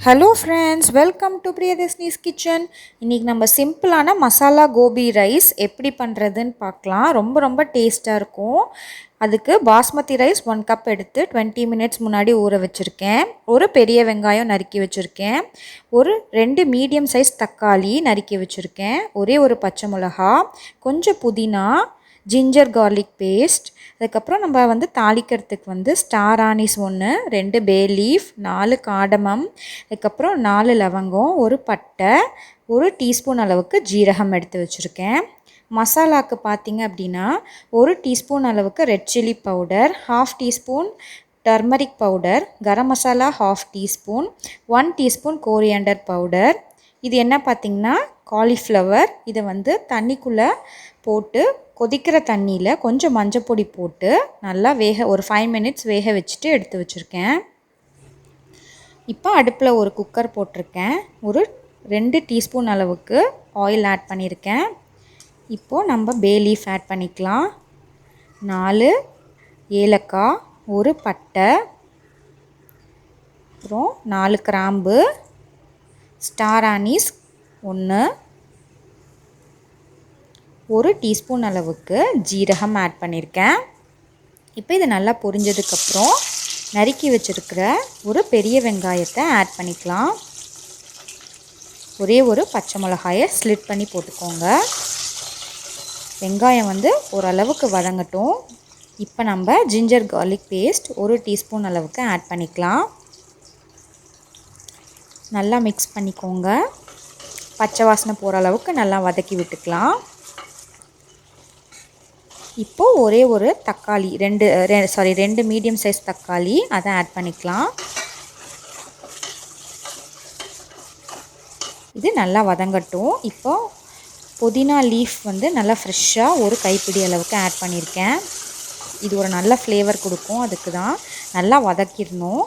Hello friends, welcome to Priyadarshini's kitchen. இன்றைக்கி நம்ம சிம்பிளான மசாலா கோபி ரைஸ் எப்படி பண்ணுறதுன்னு பார்க்கலாம். ரொம்ப டேஸ்ட்டாக இருக்கும். அதுக்கு பாஸ்மதி ரைஸ் 1 கப் எடுத்து 20 மினிட்ஸ் முன்னாடி ஊற வச்சுருக்கேன். ஒரு பெரிய வெங்காயம் நறுக்கி வச்சுருக்கேன். ஒரு 2 மீடியம் சைஸ் தக்காளி நறுக்கி வச்சுருக்கேன். ஒரே ஒரு பச்சை மிளகா, கொஞ்சம் புதினா, ஜிஞ்சர் கார்லிக் பேஸ்ட். அதுக்கப்புறம் நம்ம தாளிக்கிறதுக்கு ஸ்டார் ஆனிஸ் 1, 2 பே லீஃப், 4 காடமம், அதுக்கப்புறம் 4 லவங்கம், ஒரு பட்டை, 1 டீஸ்பூன் அளவுக்கு ஜீரகம் எடுத்து வச்சுருக்கேன். மசாலாவுக்கு பார்த்திங்க அப்படின்னா 1 டீஸ்பூன் அளவுக்கு red chilli powder, 1/2 teaspoon turmeric powder, garam masala 1/2 teaspoon, 1 teaspoon coriander powder. இது என்ன பார்த்திங்கன்னா காலிஃப்ளவர். இதை தண்ணிக்குள்ளே போட்டு கொதிக்கிற தண்ணியில் கொஞ்சம் மஞ்சள் பொடி போட்டு நல்லா ஒரு 5 மினிட்ஸ் வேக வச்சுட்டு எடுத்து வச்சுருக்கேன். இப்போ அடுப்பில் ஒரு குக்கர் போட்டிருக்கேன். ஒரு 2 டீஸ்பூன் அளவுக்கு ஆயில் ஆட் பண்ணியிருக்கேன். இப்போது நம்ம பே லீஃப் ஆட் பண்ணிக்கலாம். 4 ஏலக்காய், ஒரு பட்டை, அப்புறம் 4 கிராம்பு, ஸ்டார் ஆனிஸ் 1, 1 டீஸ்பூன் அளவுக்கு ஜீரகம் ஆட் பண்ணியிருக்கேன். இப்போ இது நல்லா பொரிஞ்சதுக்கப்புறம் நறுக்கி வச்சுருக்கிற ஒரு பெரிய வெங்காயத்தை ஆட் பண்ணிக்கலாம். ஒரே ஒரு பச்சை மிளகாயை ஸ்லிட் பண்ணி போட்டுக்கோங்க. வெங்காயம் ஓரளவுக்கு வதங்கட்டும். இப்போ நம்ம ஜிஞ்சர் கார்லிக் பேஸ்ட் 1 டீஸ்பூன் அளவுக்கு ஆட் பண்ணிக்கலாம். நல்லா மிக்ஸ் பண்ணிக்கோங்க. பச்சை வாசனை போகிற அளவுக்கு நல்லா வதக்கி விட்டுக்கலாம். இப்போது ஒரே ஒரு தக்காளி, 2 மீடியம் சைஸ் தக்காளி, அதை ஆட் பண்ணிக்கலாம். இது நல்லா வதங்கட்டும். இப்போது புதினா லீஃப் நல்லா ஃப்ரெஷ்ஷாக ஒரு கைப்பிடி அளவுக்கு ஆட் பண்ணியிருக்கேன். இது ஒரு நல்ல ஃப்ளேவர் கொடுக்கும். அதுக்கு தான் நல்லா வதக்கிடணும்.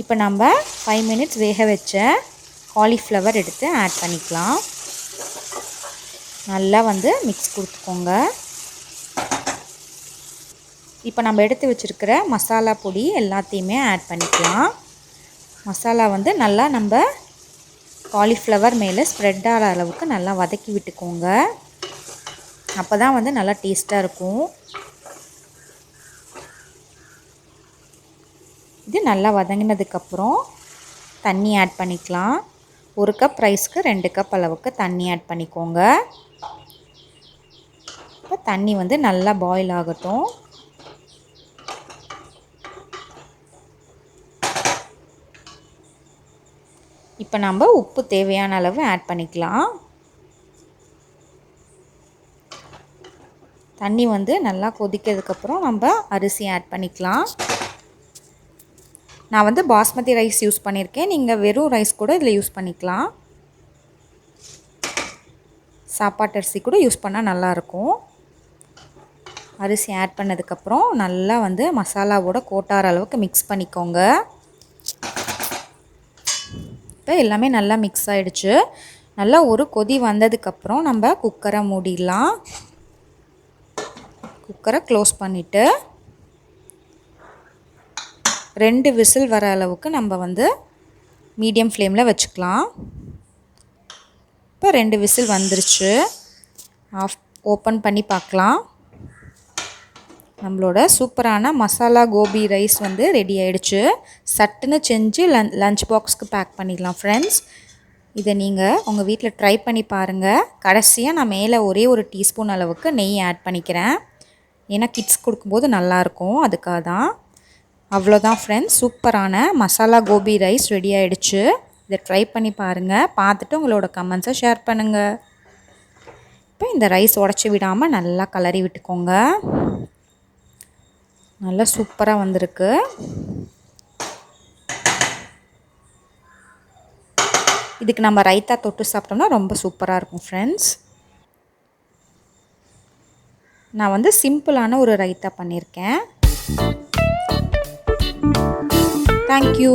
இப்போ நம்ம 5 மினிட்ஸ் வேக வச்ச காலிஃப்ளவர் எடுத்து ஆட் பண்ணிக்கலாம். நல்லா மிக்ஸ் கொடுத்துக்கோங்க. இப்போ நம்ம எடுத்து வச்சுருக்கிற மசாலா பொடி எல்லாத்தையுமே ஆட் பண்ணிக்கலாம். மசாலா நல்லா நம்ம காலிஃப்ளவர் மேலே ஸ்ப்ரெட் ஆகிற அளவுக்கு நல்லா வதக்கி விட்டுக்கோங்க. அப்போ தான் நல்லா டேஸ்ட்டாக இருக்கும். இது நல்லா வதங்கினதுக்கப்புறம் தண்ணி ஆட் பண்ணிக்கலாம். 1 கப் ரைஸ்க்கு 2 கப் அளவுக்கு தண்ணி ஆட் பண்ணிக்கோங்க. இப்போ தண்ணி நல்லா பாயில் ஆகட்டும். இப்போ நம்ம உப்பு தேவையான அளவு ஆட் பண்ணிக்கலாம். தண்ணி நல்லா கொதிக்கிறதுக்கப்புறம் நம்ம அரிசி ஆட் பண்ணிக்கலாம். நான் பாஸ்மதி ரைஸ் யூஸ் பண்ணியிருக்கேன். நீங்கள் வெறும் ரைஸ் கூட இதில் யூஸ் பண்ணிக்கலாம். சாப்பாட்டு அரிசி கூட யூஸ் பண்ணால் நல்லாயிருக்கும். அரிசி ஆட் பண்ணதுக்கப்புறம் நல்லா மசாலாவோட கோட்டார அளவுக்கு மிக்ஸ் பண்ணிக்கோங்க. இப்போ எல்லாமே நல்லா மிக்ஸ் ஆகிடுச்சு. நல்லா ஒரு கொதி வந்ததுக்கப்புறம் நம்ம குக்கரை மூடிடலாம். குக்கரை க்ளோஸ் பண்ணிவிட்டு 2 விசில் வர அளவுக்கு நம்ம மீடியம் ஃப்ளேமில் வச்சுக்கலாம். இப்போ 2 விசில் வந்துருச்சு. ஓப்பன் பண்ணி பார்க்கலாம். நம்மளோட சூப்பரான மசாலா கோபி ரைஸ் ரெடி ஆகிடுச்சு. சட்டுன்னு செஞ்சு லஞ்ச் பாக்ஸ்க்கு பேக் பண்ணிடலாம் ஃப்ரெண்ட்ஸ். இதை நீங்கள் உங்கள் வீட்டில் ட்ரை பண்ணி பாருங்கள். கடைசியாக நான் மேலே ஒரே ஒரு டீஸ்பூன் அளவுக்கு நெய் ஆட் பண்ணிக்கிறேன். ஏன்னா கிட்ஸ் கொடுக்கும்போது நல்லாயிருக்கும். அதுக்காக தான். அவ்வளோதான் ஃப்ரெண்ட்ஸ், சூப்பரான மசாலா கோபி ரைஸ் ரெடி ஆகிடுச்சு. இதை ட்ரை பண்ணி பாருங்கள். பார்த்துட்டு உங்களோட கமெண்ட்ஸை ஷேர் பண்ணுங்கள். இப்போ இந்த ரைஸ் உடச்சி விடாமல் நல்லா கலரி விட்டுக்கோங்க. நல்லா சூப்பராக வந்திருக்கு. இதுக்கு நம்ம ரைத்தா தொட்டு சாப்பிட்டோம்னா ரொம்ப சூப்பராக இருக்கும் ஃப்ரெண்ட்ஸ். நான் சிம்பிளான ஒரு ரைத்தா பண்ணியிருக்கேன். தேங்க்யூ.